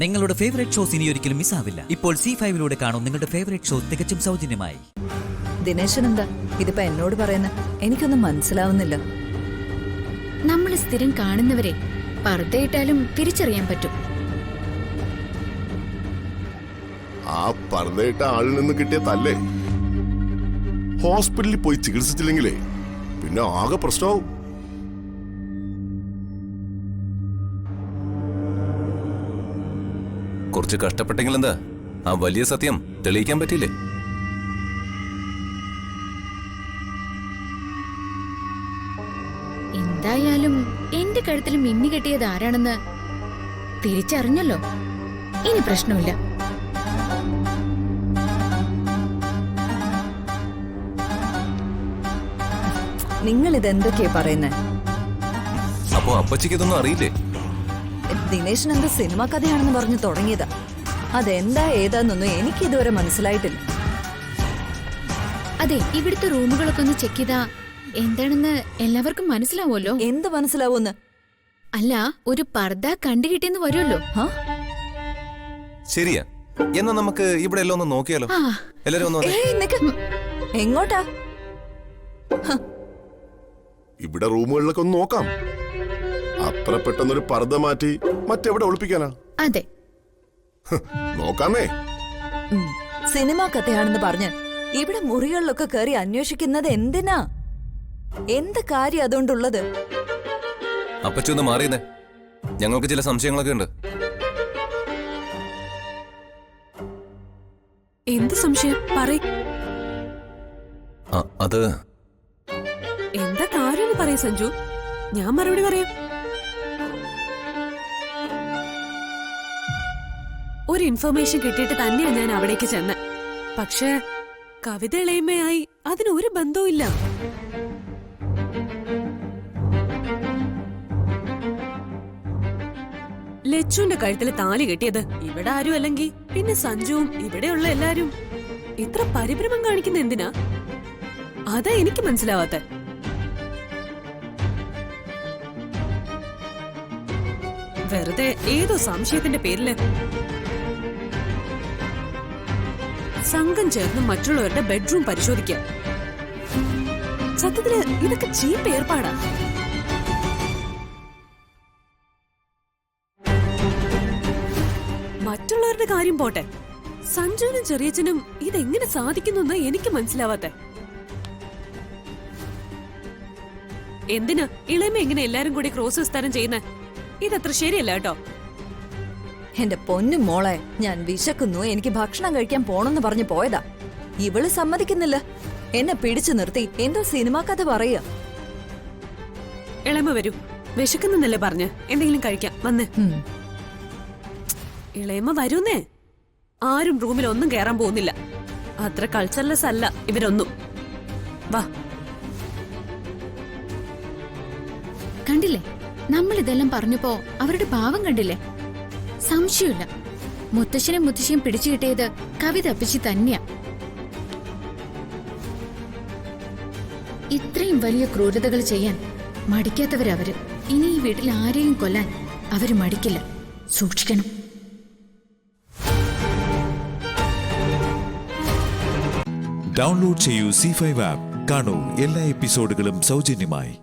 നിങ്ങളുടെ favourite shows ഇനി ഒരിക്കലും മിസ്സാവില്ല. ഇപ്പോൾ C5 കാണും നിങ്ങളുടെ ഫേവറേറ്റ് ഷോ തികച്ചും സൗജന്യമായി. ദിനേശൻ എന്താ ഇതിപ്പോ എന്നോട് പറയുന്നത്? എനിക്കൊന്നും മനസ്സിലാവുന്നില്ല. നമ്മൾ സ്ഥിരം കാണുന്നവരെ പർദ്ദയിട്ടാലും തിരിച്ചറിയാൻ പറ്റും. ആ പർദ്ദയിട്ട ആളിൽ നിന്ന് കിട്ടിയ തല്ലേ ഹോസ്പിറ്റലിൽ പോയി ചികിത്സിച്ചില്ലെങ്കിലേ പിന്നെ ആകെ പ്രശ്നമാവും. കുറച്ച് കഷ്ടപ്പെട്ടെങ്കിൽ എന്താ, ആ വലിയ സത്യം തെളിയിക്കാൻ പറ്റിയില്ലേ? എന്തായാലും എന്റെ കഴുത്തിൽ മിന്നി കെട്ടിയത് ആരാണെന്ന് തിരിച്ചറിഞ്ഞല്ലോ. ഇനി പ്രശ്നമില്ല. നിങ്ങൾ ഇതെന്തൊക്കെയാ പറയുന്നേ? അപ്പോ അപ്പച്ചിക്ക് ഇതൊന്നും അറിയില്ലേ? ദിനേശൻ എന്താ സിനിമ കഥയാണെന്ന് പറഞ്ഞു തുടങ്ങിയതാ. അതെന്താ ഏതാന്നൊന്നും എനിക്ക് ഇതുവരെ മനസ്സിലായിട്ടില്ല. അതെ, ഇവിടുത്തെ റൂമുകളൊക്കെ ഒന്ന് ചെക്ക് ചെയ്താ എന്താണെന്ന് എല്ലാവർക്കും മനസ്സിലാവുമല്ലോ. എന്ത് മനസ്സിലാവൂന്ന്? അല്ല, ഒരു പർദ്ദ കണ്ടുകിട്ടിയെന്ന് വരുമല്ലോ. ശരിയാ, എന്നാ നമുക്ക് ഇവിടെ എല്ലാം ഒന്ന് നോക്കിയാലോ? എല്ലാരും ഒന്ന് എങ്ങോട്ടാ? ഇവിടെ റൂമുകളിലൊക്കെ ഒന്ന് നോക്കാം. അത്ര പെട്ടെന്നൊരു പർദ്ദ മാറ്റി മറ്റെവിടെ ഒളിപ്പിക്കാനാ? അതെ, നോക്കാമേ. സിനിമ കഥയാണെന്ന് പറഞ്ഞ് ഇവിടെ മുറികളിലൊക്കെ കയറി അന്വേഷിക്കുന്നത് എന്തിനാ? എന്ത് കാര്യം അതുകൊണ്ടുള്ളത്? അപ്പച്ചി ഒന്ന് മാറിയെന്നേ, ഞങ്ങൾക്ക് ചില സംശയങ്ങളൊക്കെ ഉണ്ട്. എന്ത് സംശയം? പറയ്. അത് എന്താ കാര്യം പറയ സഞ്ജു, ഞാൻ മറുപടി പറയാം. ഒരു ഇൻഫർമേഷൻ കിട്ടിയിട്ട് തന്നെയാണ് ഞാൻ അവിടേക്ക് ചെന്ന്. പക്ഷേ കവിത ഇളയമ്മയായി അതിനൊരു ബന്ധവും ഇല്ല. ലച്ചുവിന്റെ കഴുത്തിൽ താലി കെട്ടിയത് ഇവിടെ ആരും അല്ലെങ്കിൽ പിന്നെ സഞ്ജുവും ഇവിടെയുള്ള എല്ലാരും ഇത്ര പരിഭ്രമം കാണിക്കുന്ന എന്തിനാ? അതാ എനിക്ക് മനസ്സിലാവാത്ത. വെറുതെ ഏതോ സംശയത്തിന്റെ പേരില് സംഘം ചേർന്ന് മറ്റുള്ളവരുടെ ബെഡ്റൂം പരിശോധിക്കാം. സത്യത്തില് ഇതൊക്കെ ചീപ്പ് ഏർപ്പാടാ. മറ്റുള്ളവരുടെ കാര്യം പോട്ടെ, സഞ്ജുവിനും ചെറിയച്ഛനും ഇതെങ്ങനെ സാധിക്കുന്നു എനിക്ക് മനസ്സിലാവാത്ത. എന്തിനാ ഇളയമ എങ്ങനെ എല്ലാരും കൂടി ക്രോസ് വിസ്താരം ചെയ്യുന്ന? ഇതത്ര ശരിയല്ല കേട്ടോ. എന്റെ പൊന്നു മോളെ, ഞാൻ വിശക്കുന്നു, എനിക്ക് ഭക്ഷണം കഴിക്കാൻ പോണെന്ന് പറഞ്ഞു പോയതാ. ഇവള് സമ്മതിക്കുന്നില്ല. എന്നെ പിടിച്ചു നിർത്തി എന്തോ സിനിമാ കഥ പറയാ. ഇളയമ വരൂ, വിശക്കുന്നല്ലേ പറഞ്ഞ്, എന്തെങ്കിലും കഴിക്കാം വന്ന്. ഇളയമ വരൂന്നേ. ആരും റൂമിൽ ഒന്നും കയറാൻ പോകുന്നില്ല. അത്ര കൾച്ചർലെസ് അല്ല ഇവരൊന്നും. വാ. കണ്ടില്ലേ, നമ്മൾ ഇതെല്ലാം പറഞ്ഞപ്പോ അവരുടെ ഭാവം കണ്ടില്ലേ? സംശയമില്ല, മുത്തശ്ശനും മുത്തശ്ശിയും പിടിച്ചു കിട്ടിയത് കവിത അപ്പച്ചി തന്നെയാ. ഇത്രയും വലിയ ക്രൂരതകൾ ചെയ്യാൻ മടിക്കാത്തവരവര്. ഇനി ഈ വീട്ടിൽ ആരെയും കൊല്ലാൻ അവര് മടിക്കില്ല. സൂക്ഷിക്കണം. ഡൗൺലോഡ് ചെയ്യൂ C5 ആപ്പ്. കാണൂ എല്ലാ എപ്പിസോഡുകളും സൗജന്യമായി.